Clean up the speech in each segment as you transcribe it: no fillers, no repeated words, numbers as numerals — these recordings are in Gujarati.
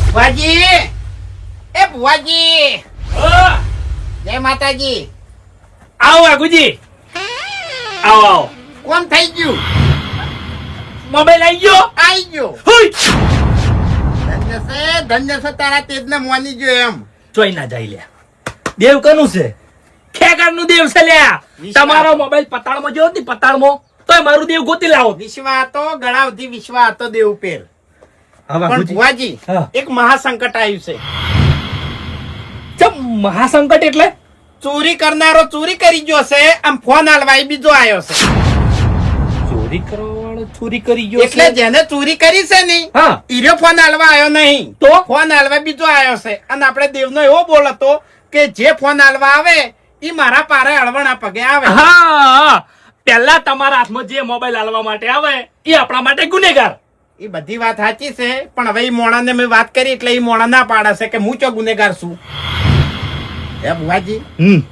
ભુવાજી, એ ભુવાજી, જય માતાજી. આવો વાઘુજી, આવો આવો. કોણ થઈ ગયું? મોબાઈલ આવી ગયો. આઈ ગયો. હુઈ. ધન્ય છે તારા તેજને મોની ગયો એમ. જોઈ ના જાય લ્યા. દેવ કનું છે? ખેગારનું દેવ છે લ્યા. તમારો મોબાઈલ પતાળમાં જો હતી પતાળમાં, તોય મારું દેવ ગોતી લાવો. વિશ્વા તો ગળાવથી વિશ્વા હતો દેવ પેર. હા પણ વાઘુજી. ભુવાજી, હા. એક મહાસંકટ આવ્યું છે. ચમ મહાસંકટ એટલે? ચોરી કરનારો ચોરી કરી ગયો છે, આમ ફોન હાલવાય બીજો આવ્યો છે. ચોરી કરવા વાળો ચોરી કરી ગયો એટલે છે. જેને ચોરી કરી છે ને હા. ઈરો ફોન હાલવા આવ્યો નહીં, તો ફોન હાલવા બીજો આવ્યો છે. અને આપણે દેવનો એવો બોલ હતો કે જે ફોન હાલવા આવે ઈ મારા પારે અળવણા પગે આવે. હા, પહેલા તમારા હાથમાં જે મોબાઈલ હાલવા માટે આવે એ આપણા માટે ગુનેગાર. એ બધી વાત સાચી છે, પણ હવે ઈ મોણાને મેં વાત કરી એટલે ઈ મોણા ના પાડે છે કે હું ચો ગુનેગાર છું. હે ભુવાજી,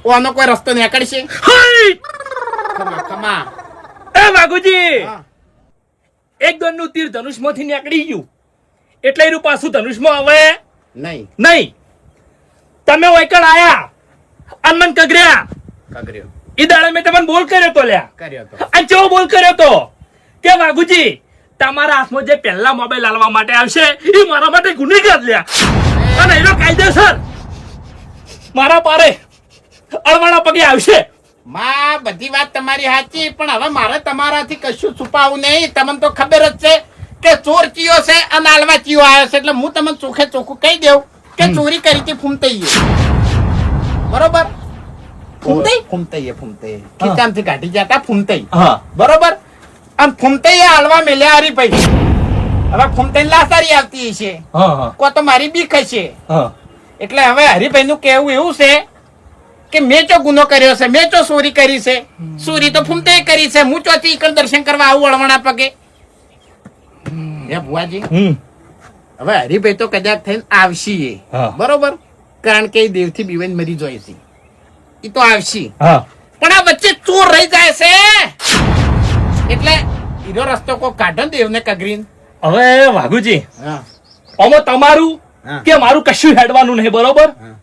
ઓનો કોઈ રસ્તો નીકળશે? ખમા. એ વાઘુજી, હા. એક દોનનું તીર ધનુષમાંથી નીકળી ગયું એટલે એનું પાછું ધનુષમાં આવે નહીં. નહીં. તમે વૈકણ આયા અનમન કગર્યા કગર્યો ઈ દાડે મેં તમને બોલ કર્યો તો લ્યા. કર્યો તો. અને કેવો બોલ કર્યો તો કે વાઘુજી, તમારા હાથમાં જે પહેલા મોબાઈલ હાલવા માટે આવશે એ મારા માટે ગુનેગાર લ્યા. અને એનો કાયદેસર મારા પારે અળવાના પગે આવશે. માં બધી વાત તમારી સાચી, પણ હવે મારે તમારાથી કશું છુપાવું નહીં. તમને તો ખબર જ છે કે ચોર ચિયો છે અને હાલવા ચિયો આવ્યો છે. એટલે હું તમને ચોખે ચોખ્ખું કહી દઉં કે ચોરી કરી હતી ફૂમતઈએ. બરોબર? ફૂમતઈએ ખીચામાંથી કાઢી જતા ફૂમતઈ. હા. બરોબર? અને ફૂમતઈએ હાલવા મેલ્યા હરીભાઈ. હવે ફૂમતઈ લાસારી આવતી છે, હા. કો તો મારી બીક હશે. હા. એટલે હવે હરીભાઈ નું કહેવું એવું છે કે મેં ચો ગુનો કર્યો છે, મેં ચો ચોરી કરી છે. ચોરી તો ફૂમતે કરી છે, હું ચોથી ઈકણ દર્શન કરવા આવું અળવણા પગે. હે ભુવાજી, હવે હરીભાઈ તો કદાચ થઈને આવશી. હા. બરોબર? કારણ કે એ દેવથી બીવાઈને મરી જાય છે, એ તો આવશી. હા. પણ આ વચ્ચે ચોર રહી જાય છે, એટલે ઈરો રસ્તો કોઈ કાઢો ને દેવને કગરીને. હવે વાઘુજી, હા. આમાં તમારું હા. કે મારું કશું હેડવાનું નહીં, બરોબર? હા.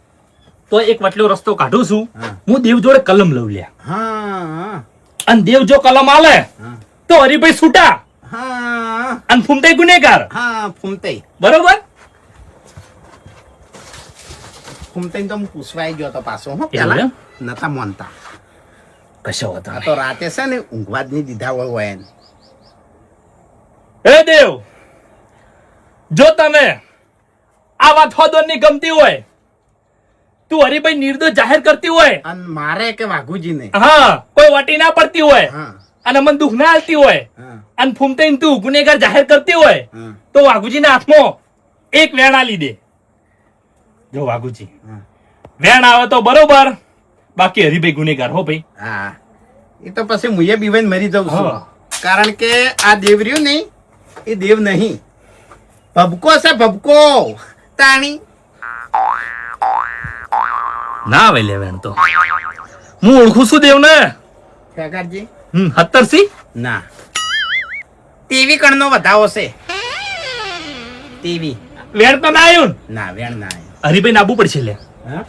તો એક વટલો રસ્તો કાઢું છું. હા. હું દેવ જોડે કલમ લઉં લ્યા. હા. અને દેવ જો કલમ આલે હા. તો હરિભાઈ છૂટા હા. અને ફૂમતાઈ ગુનેગાર. હા. ફૂમતે બરોબર? ફૂમતાઈને તો હું પૂછવાઈ ગયો તો પાછો. હો એવું પેલા એમ? નતા માનતા. કશો વાંધો આ નહીં. તો રાતે છે ને ઊંઘવા જ નહીં દીધા હોય એને. હે દેવ, જો તને આ વાત હોદોની ગમતી હોય, તું હરિભાઈ નિર્દોષ જાહેર કરતી હોય, અને મારે કે વાઘુજીને. હા, કોઈ વટી ના પડતી હોય હા. અને મને દુઃખ ના આલતી હોય હા. અને ફૂમતાઈને તું ગુનેગાર જાહેર કરતી હોય હા. તો વાઘુજીના હાથમાં એક વેણ આલી દે. જો વાઘુજી, હા. વેણ આવે તો બરોબર, બાકી હરિભાઈ ગુનેગાર હો ભાઈ. હા. એ તો પછી મુએ બીવાઈને મરી જાઉં છું. હા. કારણ કે આ દેવ રહ્યું નહીં, એ દેવ નહીં, ભબકો છે ભબકો. તાણી ના આવે લે વેણ તો. હું ઓળખું છું દેવ ને. ખેગારજી, 70 ના, ટીવી કણનો વધાવો છે. ટીવી વેણ તો ના આવ્યું ને? ના, વેણ ના. હરિભાઈ નાબુ પડશે લે. હા.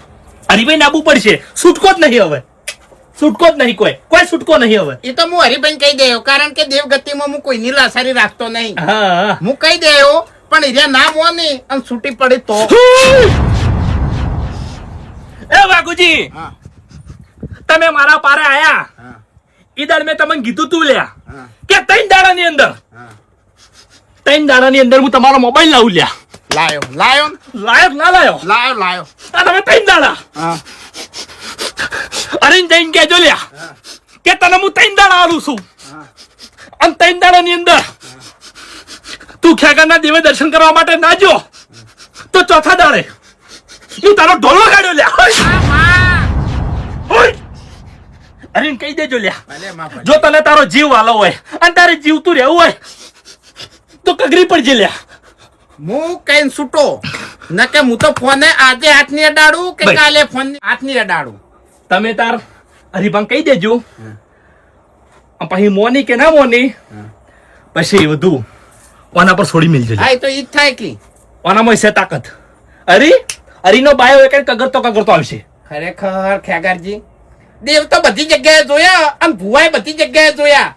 હરિભાઈ નાબુ પડશે. છૂટકો જ નહીં હવે. છૂટકો જ નહીં, કોઈ છૂટકો નહીં હવે. એ તો હું હરિભાઈ કહી દઉં, કારણ કે દેવગતિમાં હું કોઈની લાસારી રાખતો નહીં. હા. હું કહી દઉં, પણ એરિયા ના મોની અને છૂટી પડી તો. એ વાઘુજી, હા. તમે મારા પારે આયા હા. ઈ દાડ મેં તમને કીધું તું લ્યા હા. કે 3 દાડાની અંદર હા. 3 દાડાની અંદર હું તમારો મોબાઈલ લાવું લ્યા. લાયો લાયો લાયો કે ના લાયો? લાયો લાયો. આ તમે 3 દાડા હા. અરે જઈને કહેજો લ્યા હા. કે તને હું 3 દાડા આલું છું. હા. અને 3 દાડાની અંદર તું ખેગારના દેવે દર્શન કરવા માટે ના જો તો ચોથા દાડે હું તારો ઢોલો કાઢ્યો લ્યા. હોય. અરે કહી દેજો લ્યા, ભલે માં ભલે. જો તને તારો જીવ વાલો હોય અને તારે જીવતું રહેવું હોય તો કગરી પડજે લ્યા. હું કઈ છૂટો ન કે હું તો ફોને આજે હાથની અડાડું કે ભાઈ. કાલે ફોન હાથની અડાડું. તમે તાર હરિભાંગ કહી દેજો. પછી મોની કે ના મોની પછી બધું ઓના પર છોડી મેલજો. હા, એ તો ઈ જ થાય કે ઓનામાં છે તાકાત. હરીનો બાયો એક કગરતો આવશે. ખરેખર ખેગારજી, દેવ તો બધી જગ્યાએ જોયા અને ભુવાએ બધી જગ્યાએ જોયા,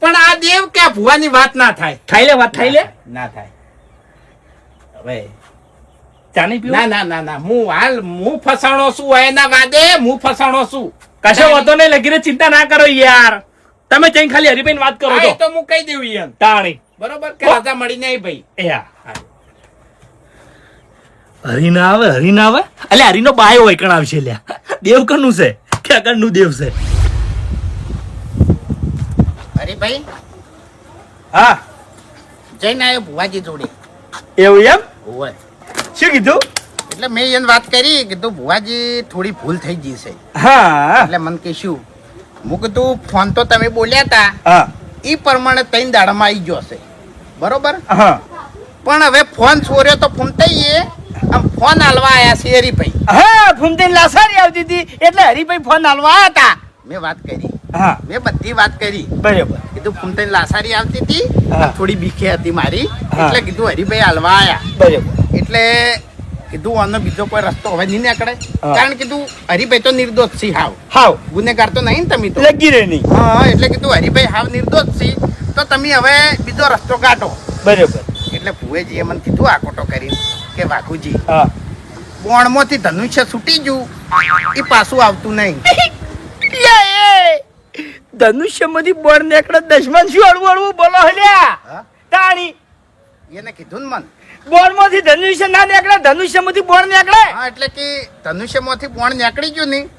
પણ આ દેવ કે આ ભુવાની વાત ના થાય. થાય લે વાત થાય લે. ના થાય. હવે ચા નહીં પીવો? ના હું ફસાણો છું એના વાદે, હું ફસાણો છું. કશો વાતો નહીં, લગીને ચિંતા ના કરો યાર. તમે જઈને ખાલી હરીભાઈ વાત કરો હા, છો એ તો હું કહી દઉં ઈયન. તાણી બરોબર કે રાજા મળી નહીં ભાઈ. હરી ના આવે એટલે હરીનો બાયો હોય કણ આવશે લ્યા. દેવ કનું છે કે આગળનું દેવ છે? અરે ભાઈ હા જઈને આવ્યો ભુવાજી જોડે. એવું એમ? ઓય. શું કીધું? એટલે મેં એને વાત કરી, કીધું ભુવાજી થોડી ભૂલ થઈ ગઈ છે. હા એટલે મને કે શું? હું કીધું ફોન તો તમે બોલ્યા તા હા એ પ્રમાણે 3 દાડામાં આવી ગયો છે, બરોબર? હા પણ હવે ફોન છોર્યો તો ફૂમતાઈએ આમ ફોન હાલવા આયા છે હરીભાઈ. હા ફૂમતાઈ લાસારી આવતી હતી એટલે હરીભાઈ ફોન હાલવા આવ્યા હતા. મેં વાત કરી, હા મેં બધી વાત કરી. બરાબર. કીધું ફૂમતાઈ લાસારી આવતી હતી, હા. થોડી બીકે હતી મારી, હા. એટલે કીધું હરીભાઈ હાલવા આયા. બરાબર. એટલે કીધું આનો બીજો કોઈ રસ્તો હવે નહીં નીકળે, હા. કારણ કીધું હરીભાઈ તો નિર્દોષ છે હાવ, હાવ ગુનેગાર તો નહીં ને તમે તો. લગી રહી નહીં. હા, એટલે કીધું હરીભાઈ હાવ નિર્દોષ છે, તો તમે હવે બીજો રસ્તો કાઢો. બરાબર. એટલે ભુવેજીએ મને કીધું આકોટો કરીને કે વાઘુજી, હા બોણમાંથી ધનુષ્ય છૂટી ગયું, એ પાછું આવતું નહીં. ધનુષ્યમાંથી બોર નીકળે દશમન શું હળવું બોલો હલ્યા હા? તાણી એને કીધું ને મન. બોરમાંથી ધનુષ્ય ના નીકળે, ધનુષ્યમાંથી બોર નીકળે. હા, એટલે કે ધનુષ્યમાંથી બોણ નીકળી ગયું નહીં,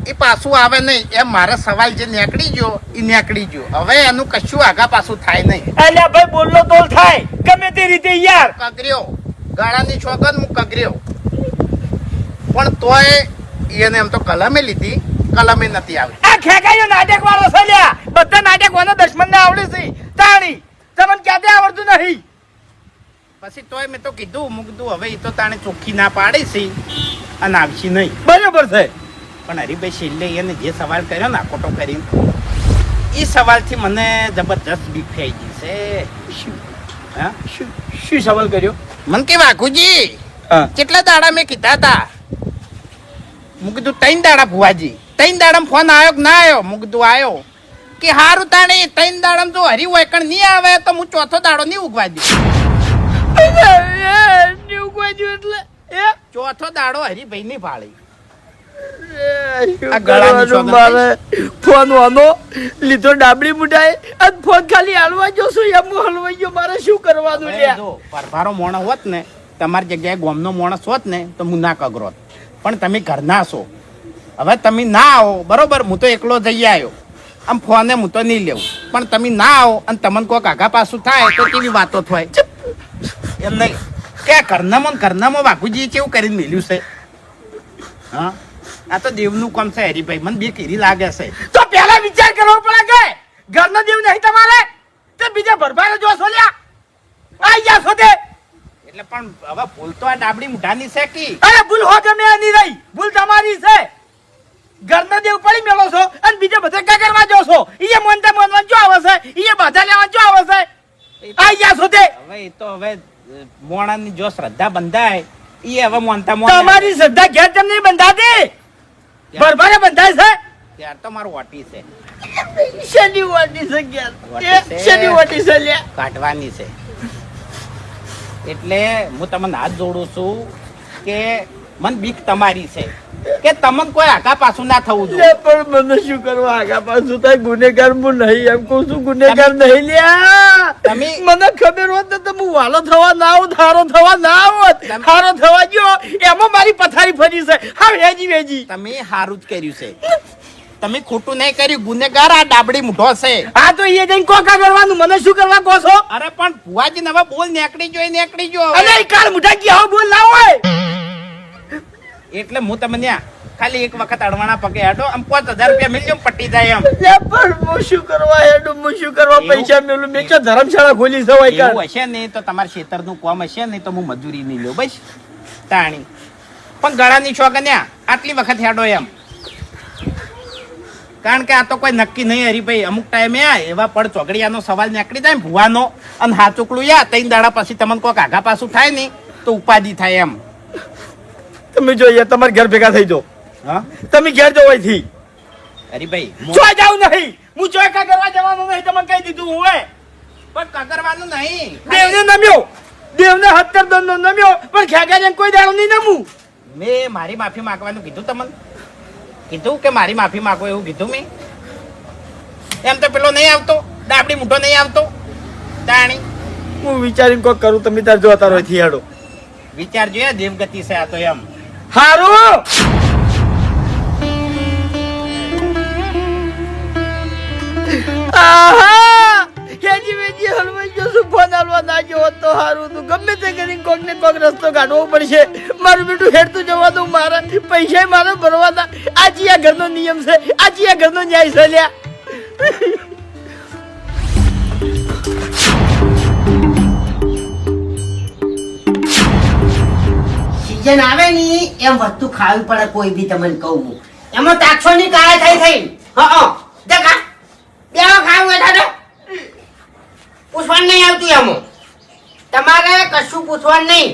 એ પાછું આવે નહીં. એમ મારા સવાલ જે નીકળી ગયો એ નીકળી ગયો. હવે એનું કશું આગા પાછું થાય નહીં. અલ્યા ભાઈ બોલલો તોલ થાય ગમે તે રીતે યાર. કગર્યો ગાળાની છોગન હું કગર્યો, પણ તોય એને એમ તો કલમે લીધી, કલમે નથી આવી. આ ખેકાયો નાટક વાળો છે લ્યા. બધા નાટક વાળો દશમન ને આવડે છે. તાણી તમને ક્યાંથી આવડતું નહીં? પછી તોય મેં તો કીધું, હું કીધું હવે એ તો તાણે ચોખ્ખી ના પાડી છે અને આવશે નહીં. બરાબર છે. પણ હરીભાઈ છેલ્લે એને જે સવાલ કર્યો ને આકોટો કરીને, એ સવાલથી મને જબરજસ્ત બીક થઈ ગઈ છે. હા, શું સવાલ કર્યો? મને કે વાઘુજી હા કેટલા દાડા મેં કીધા હતા? હું કીધું 3 દાડા ભુવાજી. 3 દાડામાં ફોન આવ્યો કે ના આવ્યો? હું કીધું આવ્યો. કે હારું તાણે 3 દાડામાં જો હરી વૈકણ નહીં આવે તો હું ચોથો દાડો નહીં ઉગવા દઉં. એટલે ચોથો દાડો હરીભાઈ ની ભાળી. આ ગળાની સોગંદ મારે ફોન વાનો લીધો ડાબડી મુઢાએ અને ફોન ખાલી હાલવા જો છું એમ હલવાઈ ગયો. મારે શું કરવાનું હવે લ્યા? જો પરભારો મોણસ હોત ને, તમારી જગ્યાએ ગામનો મોણસ હોત ને, તો હું ના કગરોત. પણ તમે ઘરના છો, હવે તમે ના આવો બરોબર, હું તો એકલો જઈ આવ્યો, આમ ફોને હું તો નહીં લેવું. પણ તમે ના આવો અને તમને કોઈક આગા પાછું થાય તો કેવી વાતો થાય? એમ નહીં કે ઘરનામાં વાઘુજી કેવું કરીને મેલ્યું છે. હા, આ તો દેવનું કામ છે હરીભાઈ, મને બે કેરી લાગે છે. તો પહેલા વિચાર કરવો પડે કે ઘરનો દેવ નહીં તમારે તે બીજા ભરભારે જો છો લ્યા. આઈ જા છો તે. એટલે પણ હવે ભૂલ તો આ ડાબડી મુઢાની છે કે અરે ભૂલ હો ગમે એની રહી, ભૂલ તમારી છે. ઘરનો દેવ પડી મેલો છો અને બીજા બધા ક્યાં કરવા જો છો? ઈએ મોનવા જો આવે છે, ઈએ બધા લેવા જો આવે છે. આઈ જા છો તે. હવે એ તો હવે મોણાની જો શ્રદ્ધા બંધાય એ હવે મોનતા તમારી શ્રદ્ધા ઘેર કેમ નહીં બંધાતી? ભરભારે બંધાય છે. ત્યાર તો મારું વાટી છે, શેની વાટી છે ઘેર? વાટી છે. શેની વાટી છે લ્યા? કાઢવાની છે. એટલે હું તમને હાથ જોડું છું કે મન બીક તમારી છે કે તમને કોઈ આગા પાછું ના થવું જોઈએ. પણ મને શું કરવા આગા પાછું થાય? ગુનેગાર હું નહીં એમ કહું છું. ગુનેગાર નહીં લ્યા. તમે- મને ખબર હોત ને તો હું વાલો થવા ના આવત, હારો થવા ના આવત. હારો થવા ગયો એમાં મારી પથારી ફરી છે. હા વેજી તમે સારું જ કર્યું છે, તમે ખોટું નહીં કર્યું. ગુનેગાર આ ડાબડી મૂઢો છે. હા તો એ જઈને કોકા કરવાનું. મને શું કરવા કહો છો? અરે પણ ભુવાજી હવે બોલ નીકળી ગયો હવે. અને એ કાળ મુઠા ગયા બોલ ના હોય. એટલે હું તમને ખાલી એક વખત અડવાણા પગે હેડો આમ 5000 રૂપિયા મિલજો પટી જાય એમ. લે પણ હું શું કરવા હેડું? હું શું કરવા પૈસા મેલું? મેં ક્યાં ધર્મશાળા ખોલી છે હોય કાળ? એવું હશે ને તો તમારા ખેતરનું કામ હશે ને તો હું મજૂરી નહીં લઉં બસ તાણી. પણ ગળાની છોકન્યા આટલી વખત હેડો એમ, કારણ કે આ તો કોઈ નક્કી નહીં હરીભાઈ. અમુક ટાઈમે આ એવા પડ ચોગડિયાનો સવાલ નીકળી જાય ને ભુવાનો અને હાથ ઉકળું યા 3 દાડા પછી તમને કોઈક આગા પાછું થાય નહીં તો ઉપાધિ થાય એમ. તમે જોઈએ તમારે ઘર ભેગા થઈ જાઓ. હા તમે ઘેર જાઓ અહીંથી. અરે ભાઈ ચોય જાવ નહીં. હું ચોય કા કરવા જવાનો નહીં તમને કહી દીધું હું હે. પણ કગરવાનું નહીં. દેવને નમ્યો. દેવને હત્તર દંડનો નમ્યો પણ ખેગાને કોઈ દાડો નહીં નમું. મેં મારી માફી માંગવાનું કીધું તમને? કીધું કે મારી માફી માંગો એવું કીધું મેં? એમ તો પેલો નહીં આવતો, ડાબડી મૂઠો નહીં આવતો તાણી. હું વિચારીને કોઈ કરું તમે તાર જો તારો અહીંથી હેડો. વિચાર જોઈએ દેવગતિ છે આ તો એમ. હારું આહા કેજી વેજી હલવાઈ ગયો છું. ફોન હાલવા ના ગયો તો હારું તું ગમે તે કરીને કોક ને કોક રસ્તો કાઢવો પડશે. મારું બેટું હેડતું જવા દઉં. મારા પૈસા મારે ભરવાના. આજે આ ઘરનો નિયમ છે. આજે આ ઘરનો ન્યાય છે લ્યા. સીઝન આવે ની એમ વસ્તુ ખાવી પડે કોઈ બી તમને કહું હું. એમાં તાક્ષો ની કાળા થઈ થઈ. હા જગા બેવા ખાવું હોય દાદા પૂછવાનું નહીં આવતું એમાં. તમારે કશું પૂછવાનું નહીં.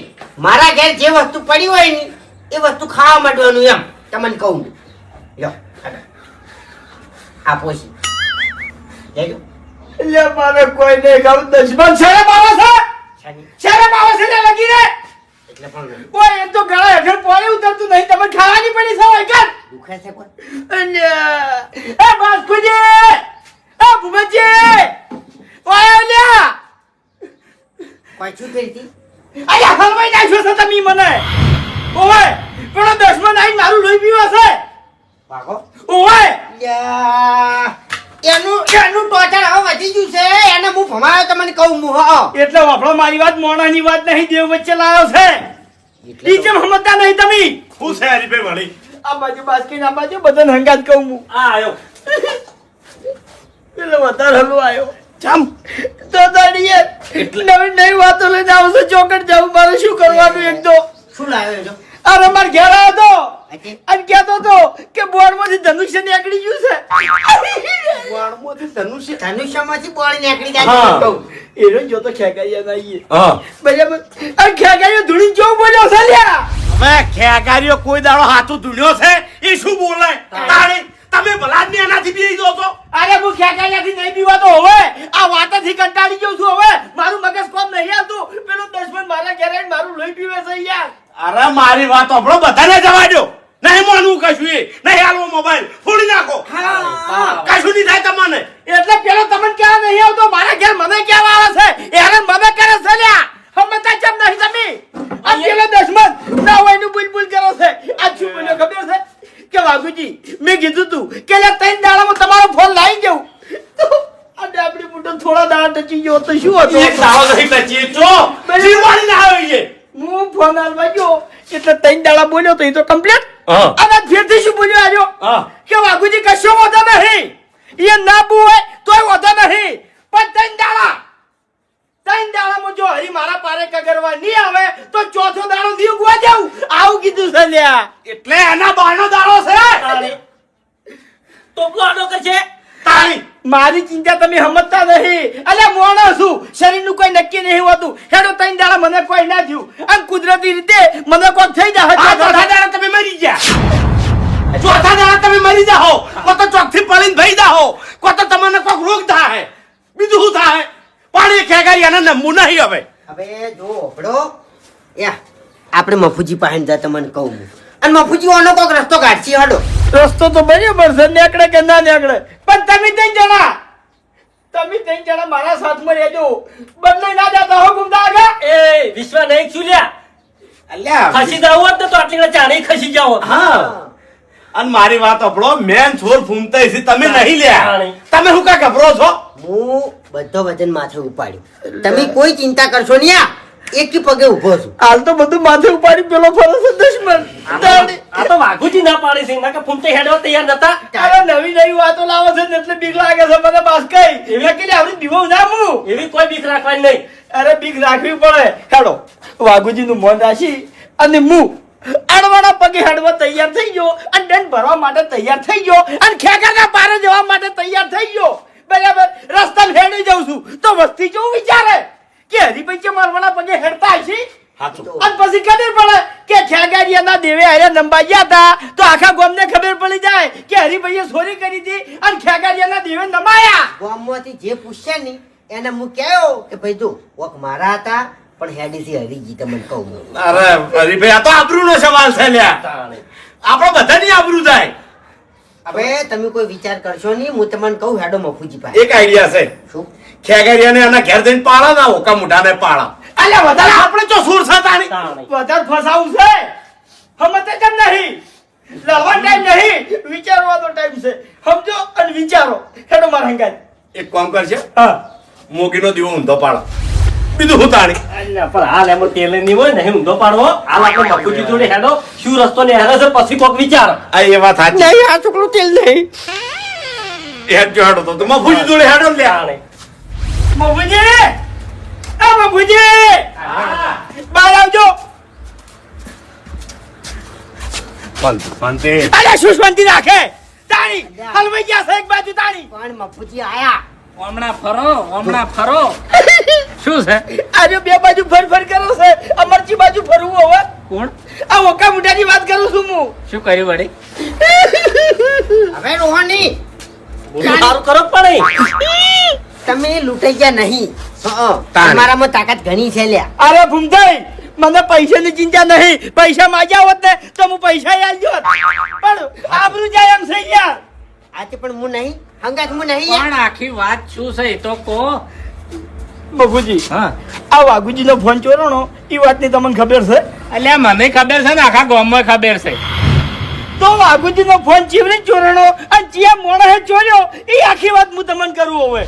મારા ઘેર જે વસ્તુ પડી હોય ને એ વસ્તુ ખાવા માંડવાનું એમ તમને કહું. લો આપો છે લેજો. લે મારે કોઈ નહીં ખાવું. દુશ્મન શરમ આવે છે. શાની? શરમ આવે છે ને લગી રે. એટલે પણ ઓય એ તો ગળા હેઠળ પોરે ઉતરતું નહીં. તમે ખાવાની પડી છે હોય કર. દુખે છે કોઈ? અલ્યા એ બાસ્કુજી એ ભૂપતજી ઓય અલ્યા કોઈ શું કરી હતી? અલ્યા હલવાઈ નાખ્યો છે તમે મને. ઓય પેલો દુશ્મન આઈ મારું લોહી પીવા છે. ભાગો. ઓય યા, એનું ટોચર હવે વધી ગયું છે. એને હું ભમાયો તમને કહું હું. હા એટલે વાપરો મારી વાત મોણાની વાત નહીં. દેવ વચ્ચે લાવ્યો છે. ઈ જેમ સમજતા નહીં તમે. હું છે હરીભાઈ વળી આ બાજુ બાસ્કી ના બાજુ બધાને હંગાત કહું હું. આ આયો એટલે વધારે હલવો આવ્યો. જમ તો દાડીએ નવી નવી વાતો લઈને આવશે. ચોકડ જાઉં મારે શું કરવાનું? એક તો શું લાવ્યો છો? અરે માર ઘેર આવ્યો તો આજે અને કહેતો તો કે બોર્ડમાંથી ધનુષ્ય નીકળી ગયું છે. બોર્ડમાંથી ધનુષ્ય ધનુષ્યમાંથી બોળ નીકળી હા. જાય છે કહું. એનો જો તો ખેગાઈયા નાઈએ. હા બરાબર. અને ખેગાઈયો ધૂણી જો બોલ્યો છે લ્યા. હવે ખેગારીઓ કોઈ દાડો હાથું ધૂણ્યો છે એ શું બોલાય? તાણી તમે ભલાદમી એનાથી બી દો છો. અરે હું ખેગાઈયાથી નહીં પીવાતો હવે. આ વાતથી કંટાળી ગયો છું હવે. મારું મગજ કોમ નહીં આવતું. પેલો દુશ્મન મારા ઘરે આવીને મારું લોહી પીવે છે યાર. અરે મારી વાત સાંભળો, બધાને જવા દો. નહીં માનવું કશું એ નહીં હાલવો મોબાઈલ ફોડી નાખો. કશું નહીં થાય તમને. એટલે પેલો તમને કેવા નહીં આવતો. મારા ઘેર મને કેવા આવે છે. હેરાન મને કરે છે લ્યા. સમજતા કેમ નહીં તમે? આ પેલો દુશ્મન ના હોય નું બુલબુલ કરે છે. આ શું બોલ્યો ખબર છે કે વાઘુજી મેં કીધું તું કે લે 3 દાડામાં તમારો ફોન લાવી જવું. તો આ ડાબડી મોટો થોડા દાડા ટચી ગયો તો શું હતો? એક દાડો નહીં બચી જો જીવવાની ના આવી છે. હું ફોન હાલવા ગયો એટલે 3 દાડા બોલ્યો તો એ તો કમ્પ્લીટ. હા. અને ફેરથી શું બોલ્યો આજો હા. કે વાઘુજી કશો વાંધો નહીં. એ ના હોય તોય વાંધો નહીં. પણ 3 દાડામાં જો હરી મારા પારે કગરવા નહીં આવે તો ચોથો દાડો દીવ ગુવા જાઉં. આવું કીધું છે લ્યા. એટલે એના બહારનો દાડો છે. તો ગાડો કરશે. તાણી મારી ચિંતા તમે સમજતા નહીં. અલ્યા મોણો છું. શરીરનું કોઈ નક્કી નહીં હોતું. હેડો 3 દાડા મને કોઈ ના થયું અને કુદરતી રીતે મને કોઈ થઈ જાય. આ ચોથા દાડા તમે મરી ગયા. ચોથા દાડા તમે મરી જાઓ. કો તો ચોકથી પડીને ભઈ જાઓ. કો તો તમને કોઈક રોગ થાય. બીજું શું થાય? પણ એ ખેગારી આને નમવું નહીં હવે. હવે જો ઓભળો યા આપણે મફુજી પાસે જા તમને કહું હું. અને મફુજી ઓનો કોક રસ્તો કાઢશી હડો. રસ્તો તો બરાબર છે. નીકળે કે ના નીકળે પણ તમે 3 જણા તમે 3 જણા મારા સાથમાં રહેજો. બદલાઈ ના જતા હો ગુમતા આગળ. એ વિશ્વ નહીં ચૂલ્યા અલ્યા ખસી જાવ હોત ને તો આટલી ઘણા ચાણે ખસી જાવ. હા. અને મારી વાત સાંભળો, મેન છોર ફૂમતા છે તમે નહીં લ્યા. તમે શું કા ગભરો છો? હું બધો વજન માથે ઉપાડ્યું. તમે કોઈ ચિંતા કરશો નહીં. આ એક પગે ઊભો છું. હાલ તો બધું માથે ઉપાડી પેલો ફરે છે દુશ્મન. આ તો વાઘુજી ના પાડી છે નકર ફૂમતે હેડવા તૈયાર નતા. અરે નવી નવી વાતો લાવે છે ને એટલે બીક લાગે છે મને. બાસ કઈ એટલે કે આવડી દીવો ના હું. એવી કોઈ બીક રાખવાની નહીં. અરે બીક રાખવી પડે. હેડો વાઘુજી નું મન રાશી અને હું અડવાના પગે હેડવા તૈયાર થઈ ગયો અને દંડ ભરવા માટે તૈયાર થઈ ગયો અને ખેગાના પારે જવા માટે તૈયાર થઈ ગયો. બરાબર. રસ્તા હેડી જાઉં છું તો વસ્તી કેવું વિચારે કે હરીભાઈ કે મારવાના પગે હેડતા હશે. સાચું. અને પછી ખબર પડે કે ખેગારિયાના દેવે હારે નંબા ગયા હતા તો આખા ગામને ખબર પડી જાય કે હરિભાઈએ ચોરી કરી હતી અને ખેગારિયાના દેવે નમાયા. ગામમાંથી જે પૂછશે ને એને હું કહ્યો કે ભાઈ જો વોક મારા હતા પણ હેડીથી હરી ગઈ તમને કહું હું. અરે હરીભાઈ આ તો આબરૂનો સવાલ છે લ્યા. આપણો બધાની આબરૂ થાય. હવે તમે કોઈ વિચાર કરશો નહીં હું તમને કહું હેડો મફુજી પાસે. એક આઈડિયા છે. શું? ખેગારિયાને એના ઘેર જઈને પાળા ના ઓકા મોઢાને પાળા. અલ્યા વધારે આપણે તો સુર થતાની. વધારે ફસાવું છે સમજતા કેમ નહીં લડવાનો ટાઈમ નહીં વિચારવાનો ટાઈમ છે સમજો અને વિચારો હેડો મારા હંગાત. એક કામ કરશે હા મોગીનો દીવો ઊંધો પાળા બીજું હું તાણી. અલ્યા, પણ હાલ એમાં તેલ નહીં હોય ને ઊંધો પાડવો. હાલ આપણે બાપુજી જોડે હેડો શું રસ્તો ને હેડો છે પછી કોક વિચારો. આ એ વાત સાચી. નહીં આ છોકરું તેલ નહીં હેડ જો હેડો તો મફુજી જોડે હેડો લ્યા. તાણે. મફુજી આ મફુજી બહાર આવજો. શાંતિ. અલ્યા શું શાંતિ રાખે તાણી હલવાઈ ગયા છે એક બાજુ તાણી. પણ મફુજી આયા. હમણાં ફરો શું છે આજે બે બાજુ ફર ફર કરો છે અમરજી બાજુ ફરવું હવે કોણ આ ઓકા મુઠાની વાત કરું છું હું. શું કર્યું વળી હવે રોહની બોલું સારું કરો પણ તમે લૂંટાઈ ગયા નહીં. તાણે. તમારામાં તાકાત ઘણી છે લ્યા. અરે ભૂમતાઈ મને પૈસાની ચિંતા નહીં પૈસા માંગ્યા હોત ને તો હું પૈસા આલજો પણ આબરૂ જાય એમ છે યાર. આજે પણ હું નહીં હંગાત હું નહીં યાર. પણ આખી વાત શું છે એ તો કહો બબુજી હા આ વાઘુજીનો ફોન ચોરણો એ વાતની તમને ખબર છે અલ્યા મને ખબર છે ને આખા ગામમાં ખબર છે તો વાઘુજીનો ફોન ચીવરી ચોરણો અને ચિયા મોણે ચોર્યો એ આખી વાત હું તમને કરું હવે.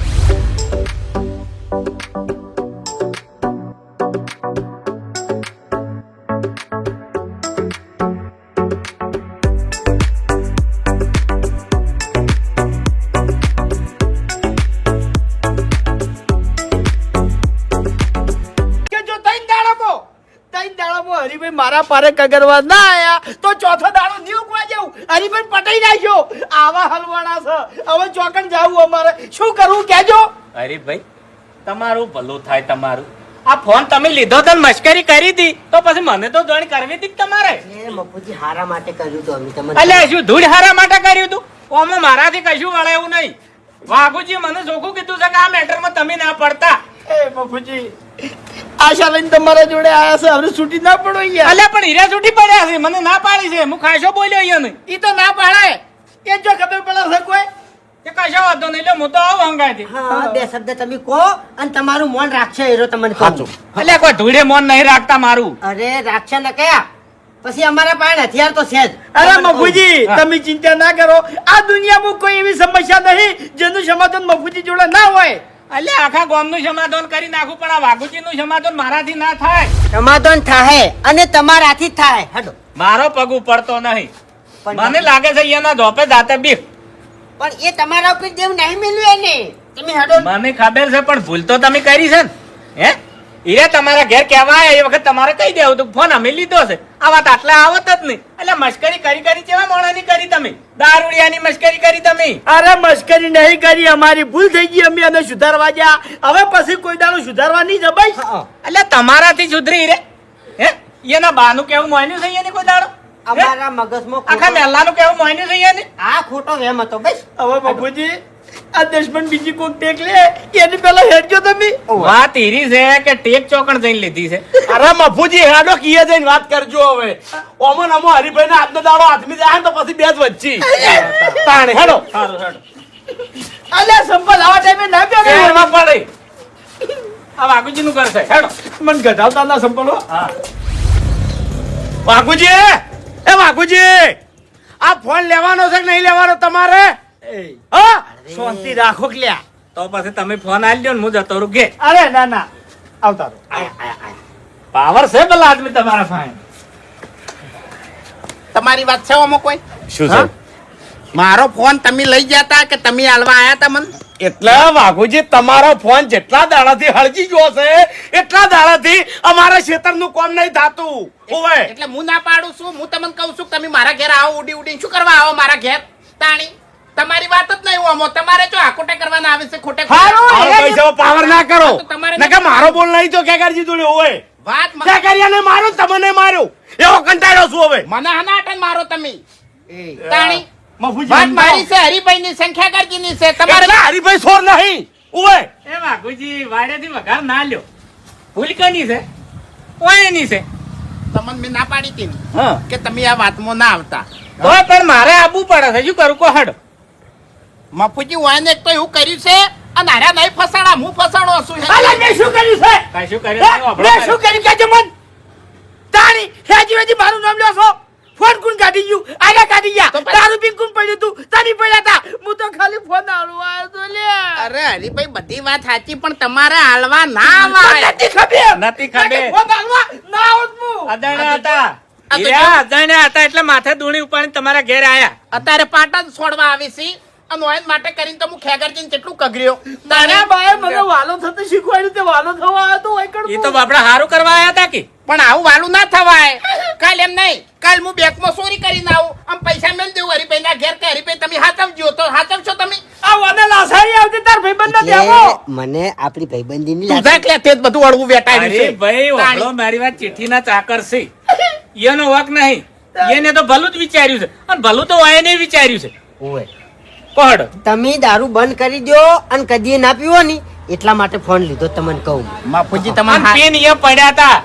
કે જો ત્રણ દાડામાં હરિભાઈ મારા પારે કગરવા ના આયા તો ચોથો દાડો નહીં ઉગવા જવું હરિભાઈ પટાઈ નાખ્યો આવા હલવાના છે હવે ચોકન જાવું અમારે શું કરવું કેજો. અરે ભાઈ તમારું ભલું થાય તમારું આ ફોન તમે લીધો તો મશ્કરી કરી હતી તો પછી મને તો જોઈન કરવી હતી તમારે એ મફુજી હારા માટે કર્યું તો અમે તમને. અલ્યા શું ધૂળ હારા માટે કર્યું તું ઓમાં મારાથી કશું વળે એવું નહીં વાઘુજી મને ચોખ્ખું કીધું છે કે આ મેટરમાં તમે ના પડતા એ બાપુજી આશા લઈને તમારા જોડે આયા છે હવે છૂટી ના પડો યાર. અલ્યા પણ હીરા છૂટી પડ્યા છે મને ના પાડી છે હું ખાશો બોલ્યો અહીંયા નહીં ઈ તો ના પાડે એ જો ખબર પડે છે કોઈ કે કશો વાંધો નહીં એટલે હું તો આવું હંગાથી હા બે શબ્દ તમે કહો અને તમારું મન રાખશે એરો તમને કહું. અલ્યા કોઈ ધૂળે મોન નહીં રાખતા મારું અરે રાખશે ને કયા પછી અમારા પાસે હથિયાર તો છે જ. અરે મફુજી તમે ચિંતા ના કરો આ દુનિયામાં કોઈ એવી સમસ્યા નહીં જેનું સમાધાન મફુજી જોડે ના હોય. અલ્યા આખા ગામનું સમાધાન કરી નાખું પણ આ વાઘુજીનું સમાધાન મારાથી ના થાય સમાધાન થાય અને તમારાથી જ થાય. હડો મારો પગ ઉપડતો નહીં પણ મને લાગે છે અહીંયાના ધોપે દાતે બીફ પણ એ તમારા ઉપર દેવ નહીં મેલ્યું એને તમે હડો. મને ખબર છે પણ ભૂલ તો તમે કરી છે ને હે હીરે તમારા ઘેર કહેવા આવ્યા એ વખત તમારે કહી દેવું તું ફોન અમે લીધો છે આ વાત આટલા આવત જ નહીં એટલે મશ્કરી કરી કેવા મોણાની કરી તમે દારૂડિયાની મશ્કરી કરી તમે અરે મશ્કરી નહીં કરી અમારી ભૂલ થઈ ગઈ અમે એને સુધારવા ગયા હવે પછી કોઈ દાડો સુધારવા નહીં જબાઈ. એટલે તમારાથી સુધરી રે હે એના બાનું કેવું મોયનું છે એને કોઈ દાડો અમારા મગજમાં આખા મહેલાનું કેવું મોયનું છે એને આ ખોટો વેમ હતો બસ. હવે બાપુજી આ દુશ્મન બીજી કોક ટેક લે એની પેલા હેડજો તમે. વાત હીરી છે કે ટેક ચોકણ જઈને લીધી છે અરે મફુજી હેડો કીએ જઈને વાત કરજો હવે. ઓમો નમો હરીભાઈ ને આજનો દાડો હાથમી જાય ને તો પછી બે જ વચ્ચી તાણે હેડો. અલ્યા સંપલ આવા ટાઈમે ના એ પહેરે એમાં પડે. આ વાઘુજીનું કરશે હેડો મન ઘટાડતા ના સંપલો. વાઘુજી એ વાઘુજી આ ફોન લેવાનો છે કે નહીં લેવાનો તમારે? હા શાંતિ રાખો કે લ્યા. તો પછી તમે ફોન આલજો ને હું જતો રહું ઘેર અરે ના ના આવતા રહો. પાવર છે પેલા આદમી તમારા પાસે તમારી વાત છે ઓમાં કોઈ શું છે? મારો ફોન તમે લઈ ગયા તા કે તમે હાલવા આયા તા મને એટલે વાઘુજી તમારો ફોન જેટલા દાડાથી હળજી ગયો છે એટલા દાડાથી અમારા ખેતરનું કામ નહીં થાતું. ઓવે એટલે હું ના પાડું છું હું તમને કહું છું કે તમે મારા ઘેર આવો ઉડી ઉડી શું કરવા આવો મારા ઘેર તાણી તમારી વાત જ નહીં ઓમો તમારે જો આકોટે કરવાના આવે છે ખોટે હારું. આવો પૈસા પાવર ના કરો તો તમારે નકર મારો બોલ નહીં તો કેગારજી જોડે હોય. વાત મ- ખેગારિયાને મારો ને તમને માર્યો એવો કંટાળો છું હવે મને હનાટન મારો તમે એ તાણી મફુજી વાત મારી છે હરિભાઈની સંખ્યા કરજીની છે તમારે તમારે હરીભાઈ સોર નહીં ઉવે એ વાઘુજી વાડેથી વઘાર ના લ્યો ભૂલ કની છે ઓયની છે તમને મેં ના પાડી હતી ને હા કે તમે આ વાતમાં ના આવતા તો પણ મારે આવવું પડે છે શું કરું કો હડ મફુજી વાને એક તો એવું કર્યું છે અને હાર્યા નહીં ફસાણા હું ફસાણો છું અલા મેં શું કર્યું છે કઈ શું હે? કર્યું મેં શું કર્યું કે મન તારી હેજી વેજી મારું નામ લ્યો છો ફોન કોણ કાઢી ગયું આગા કાઢી ગયા તો પછી- તારું બી કોણ પડ્યું તું તારી પડ્યા તા હું તો ખાલી ફોન આલવા આવ્યો તો લે અરે હરિભાઈ બધી વાત સાચી પણ તમારે હાલવા ના આવાય નથી ખબર નથી ખબર. ફોન આલવા ના આવત હું અજાણ્યા હતા આ તો હીરા અજાણ્યા હતા એટલે માથે દોણી ઉપાડીને તમારા ઘેર આયા અત્યારે પાટણ છોડવા આવી છે અને ઓયન માટે કરીને તો હું ખેગરજીને કેટલું કગર્યો તારા બાએ મને વાલો થતો શીખવાડ્યું તે વાલો થવા આવ્યો તો ઓય એ તો બાપડા હારું કરવા આયા હતા કે પણ આવું વાલું ના થવાય કાલ એમ નહીં કાલ હું બેંકમાં ચોરી કરીને આવું આમ પૈસા મેલ દેવું હરિભાઈ ના ઘેર કે હરિભાઈ તમે હાચવજો તો હાચવશો તમે આ વાને લાસારી આવતી તાર ભાઈબંધ ને દેવો એટલે મને આપણી ભાઈબંધીની તું જા કે તે જ બધું અડવું વેટાડ્યું અરે છે ભાઈ ઓળો મારી વાત ચિઠ્ઠીના ચાકર છે એનો વાક નહીં એને તો ભલું જ વિચાર્યું છે અને ભલું તો વાય નહીં વિચાર્યું છે ઓય કોહડ તમે દારૂ બંધ કરી દો અને કદી ના પીવો ની એટલા માટે ફોન લીધો તમને કહું માફુજી અને તમારે પેન એ પડ્યા હતા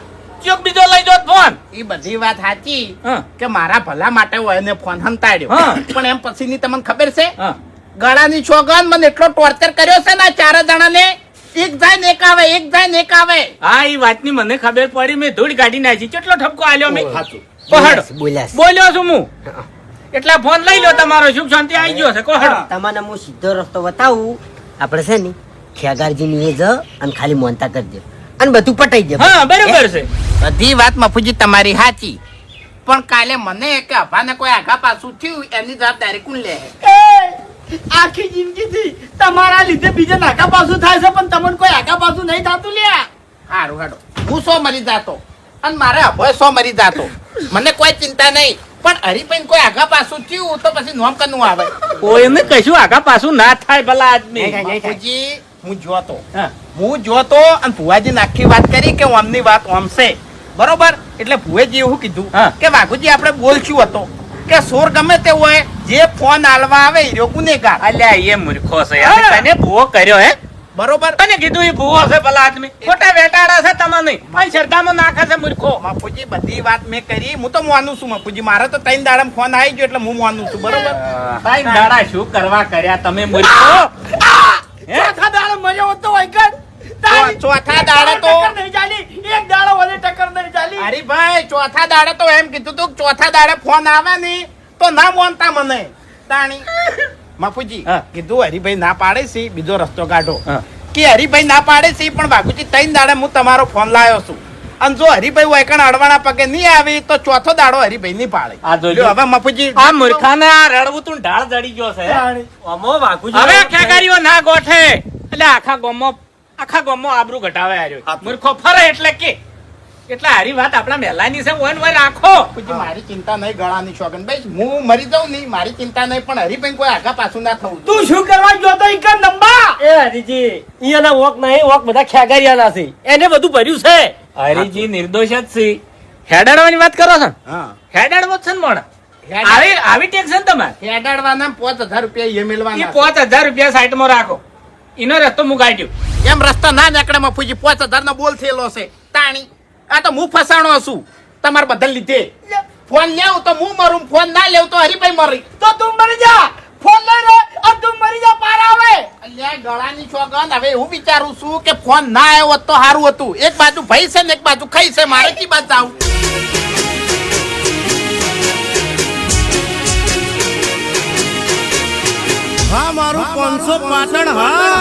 ચોક બીજો લઈ જોત ફોન એ બધી વાત સાચી હા. કે મારા ભલા માટે હોય એને ફોન હંતાડ્યો હા. પણ એમ પછીની તમને ખબર છે હા ગળાની છોગન મને એટલો ટોર્ચર કર્યો છે ને આ ચાર જણાને એક જાય ને એક આવે એક જાય ને એક આવે હા એ વાતની મને ખબર પડી મેં ધૂળ કાઢી નાખી કેટલો ઠપકો આલ્યો મેં સાચું. કોહડ બોલ્યા બોલ્યો છું હું એટલા ફોન લઈ લો તમારો સુખ શાંતિ આવી ગયો છે કોહડ તમને હું સીધો રસ્તો બતાવું આપણે છે ને ખેગારજીની એ જ અને ખાલી મોનતા કરી દે અને બધું પટાઈ દે હા બરોબર છે બધી વાત મફુજી તમારી સાચી પણ કાલે મને કે અભાને કોઈ આઘા પાછું થયું એની જવાબદારી કોણ લે આખી જિંદગીથી તમારા લીધે બીજા નાકા પાછું થાય છે પણ તમને કોઈ આકા પાછું નહીં થતું લ્યા હારું હાડો હું સો મરી જાતો અને મારે અભય સો મરી જાતો મને કોઈ ચિંતા નહીં પણ હરિભાઈ કોઈ આઘા પાછું થયું તો પછી નોમ કનું આવે કોઈને કશું આગા પાછું ના થાય ભલા આદમી મફુજી હું જોતો હા. હું જોતો અને ભુવાજી આખી વાત કરી કે ઓમની વાત ઓમ છે બરોબર એટલે ભુવેજી એવું કીધું હા. કે વાઘુજી આપણે બોલશું હતો કે સોર ગમે તે હોય જે ફોન આલવા આવે એ ગુનેગાર અલ્યા એ મૂર્ખો છે યાર તને ભૂવો કર્યો હે બરોબર તને કીધું એ ભૂવો છે ભલા આદમી ખોટા વેટાડા છે તમને અહીં શ્રદ્ધામાં નાખે છે મૂર્ખો મફુજી બધી વાત મેં કરી હું તો માનું છું મફુજી મારે તો ત્રણ દાડામાં ફોન આવી ગયો એટલે હું માનું છું બરોબર ભાઈ દાડા શું કરવા કર્યા તમે મૂર્ખો હે? ચોથા દાડે મર્યો હોત તો હોય કર ચોથા દાડે તો ટક્કર નહીં ચાલી એક દાડો વધે ટક્કર નહીં ચાલી હરીભાઈ ચોથા દાડે તો એમ કીધું તું કે ચોથા દાડે ફોન આવે ને તો ના માનતા મને તાણી મફુજી હા. કીધું હરીભાઈ ના પાડે છે બીજો રસ્તો કાઢો હા. કે હરીભાઈ ના પાડે છે પણ બાગુજી ત્રણ દાડે હું તમારો ફોન લાવ્યો છું અને જો હરીભાઈ વૈકણ અડવાના પગે નહીં આવી તો ચોથો દાડો હરીભાઈ નહીં પાડે આ જોજો. લ્યો, હવે મફુજી આ મૂર્ખાને આ રડવું તું ઢાળ જડી ગયો છે અમો વાઘુજી હવે ખેગારીઓ ના ગોઠે એટલે આખા ગામમાં આબરૂ ઘટાવે આર્યો મૂર્ખો ફરે એટલે કે એટલે હારી વાત આપણા મહેલાની છે વન વન રાખો મફુજી મારી ચિંતા નહીં ગળાની શોગન ભાઈ હું મરી જાઉં નહીં મારી ચિંતા નહીં પણ હરીભાઈ કોઈ આગા પાછું ના થવું તું શું કરવા ગયો તો ઈ કર નંબા એ હરીજી અહીંયાના વોક નહીં વોક બધા ખેગારિયાના છે એને બધું ભર્યું છે હરીજી નિર્દોષ જ છે હેડાડવાની વાત કરો છો ને? હા હેડાડવો જ છે ને મોણા આવી ટેક્સ છે ને તમારે હેડાડવાના 5000 રૂપિયા એ એ મેળવાના 5000 રૂપિયા સાઈડમાં રાખો એનો રસ્તો હું કાઢ્યો એમ રસ્તો ના નીકળે મફુજી 5000 નો બોલ થયેલો છે તાણી આ તો હું ફસાણો છું તમારે બધા લીધે ફોન લેવું તો હું મરું ફોન ના લેવું તો હરીભાઈ મરી તો તું મરી જા ફોન લઈ લે અને તું મરી જા પાર આવે અલ્યા ગળાની છોગન હવે હું વિચારું છું કે ફોન ના આવ્યો હોત તો સારું હતું એક બાજુ ભાઈ છે ને એક બાજુ ખાઈ છે મારે કી બાજુ આવું હા મારું 500 પાટણ હા